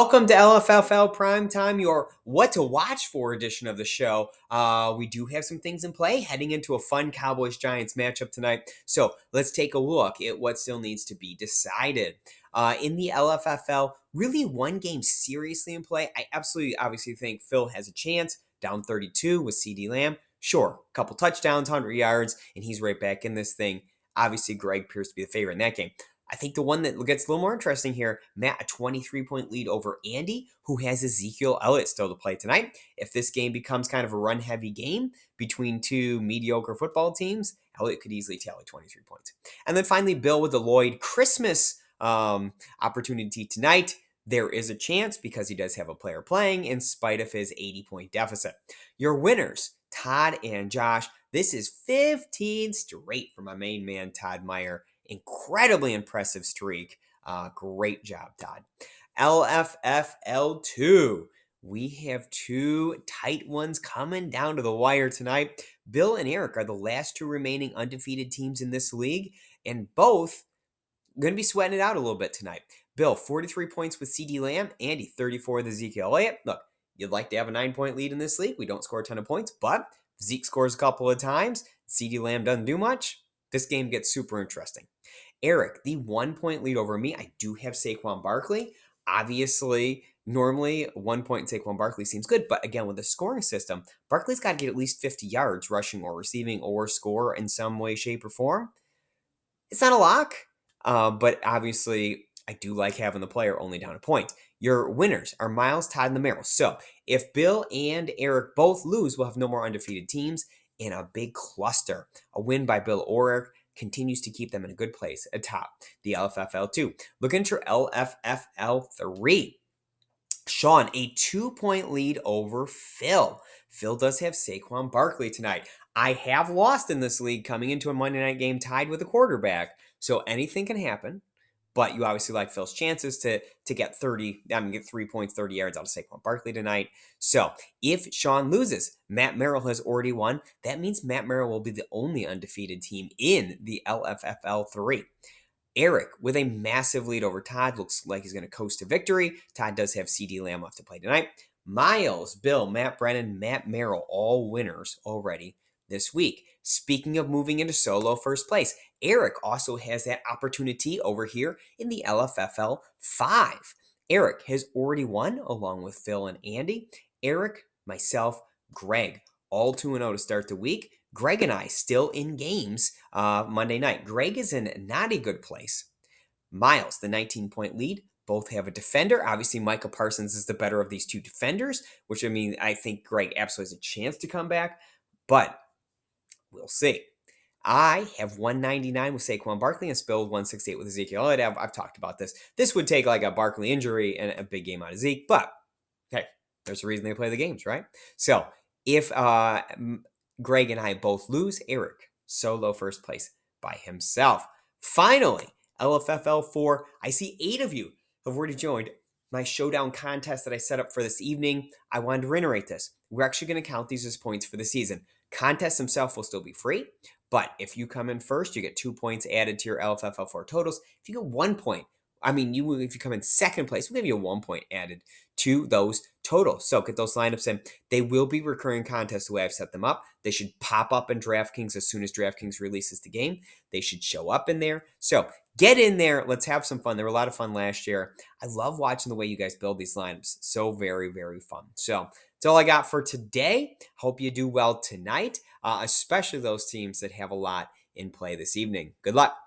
Welcome to LFFL Primetime, your what to watch for edition of the show. We do have some things in play heading into a fun Cowboys Giants matchup tonight. So let's take a look at what still needs to be decided. In the LFFL, really one game seriously in play. I absolutely obviously think Phil has a chance, down 32 with CD Lamb. Sure, a couple touchdowns, 100 yards, and he's right back in this thing. Obviously, Greg appears to be the favorite in that game. I think the one that gets a little more interesting here, Matt, a 23-point lead over Andy, who has Ezekiel Elliott still to play tonight. If this game becomes kind of a run-heavy game between two mediocre football teams, Elliott could easily tally 23 points. And then finally, Bill with the Lloyd Christmas opportunity tonight. There is a chance because he does have a player playing in spite of his 80-point deficit. Your winners, Todd and Josh. This is 15 straight for my main man, Todd Meyer. Incredibly impressive streak. Great job, Todd. LFFL2. We have two tight ones coming down to the wire tonight. Bill and Eric are the last two remaining undefeated teams in this league, and both going to be sweating it out a little bit tonight. Bill, 43 points with CD Lamb. Andy, 34 with Ezekiel Elliott. Look, you'd like to have a 9-point lead in this league. We don't score a ton of points, but if Zeke scores a couple of times, CD Lamb doesn't do much, this game gets super interesting. Eric, the 1-point lead over me. I do have Saquon Barkley. Obviously, normally 1 point in Saquon Barkley seems good, but again, with the scoring system, Barkley's got to get at least 50 yards rushing or receiving or score in some way, shape, or form. It's not a lock, but obviously, I do like having the player only down a point. Your winners are Miles, Todd, and the Merrill. So if Bill and Eric both lose, we'll have no more undefeated teams in a big cluster. A win by Bill or Eric continues to keep them in a good place atop the LFFL2. Look into LFFL3. Sean, a 2-point lead over Phil. Phil does have Saquon Barkley tonight. I have lost in this league coming into a Monday night game tied with a quarterback, so anything can happen. But you obviously like Phil's chances to get 3 points, 30 yards out of Saquon Barkley tonight. So if Sean loses, Matt Merrill has already won. That means Matt Merrill will be the only undefeated team in the LFFL 3. Eric with a massive lead over Todd. Looks like he's going to coast to victory. Todd does have CD Lamb off to play tonight. Miles, Bill, Matt Brennan, Matt Merrill, all winners already this week. Speaking of moving into solo first place, Eric also has that opportunity over here in the LFFL 5. Eric has already won along with Phil and Andy. Eric, myself, Greg, all 2-0 to start the week. Greg and I still in games Monday night. Greg is in not a good place. Miles, the 19-point lead. Both have a defender. Obviously, Michael Parsons is the better of these two defenders, which I think Greg absolutely has a chance to come back, but we'll see. I have 199 with Saquon Barkley and spilled 168 with Ezekiel Elliott. I've talked about this. This would take like a Barkley injury and a big game out of Zeke, but hey, there's a reason they play the games, right? So if Greg and I both lose, Eric solo first place by himself. Finally, LFFL 4, I see 8 of you have already joined my showdown contest that I set up for this evening. I wanted to reiterate this. We're actually going to count these as points for the season. Contest himself will still be free, but if you come in first, you get 2 points added to your LFFL 4 totals. If you get 1 point, if you come in second place, we'll give you a 1 point added to those totals. So get those lineups in. They will be recurring contests the way I've set them up. They should pop up in DraftKings as soon as DraftKings releases the game. They should show up in there. So get in there. Let's have some fun. They were a lot of fun last year. I love watching the way you guys build these lineups. So very, very fun. So that's all I got for today. Hope you do well tonight, especially those teams that have a lot in play this evening. Good luck.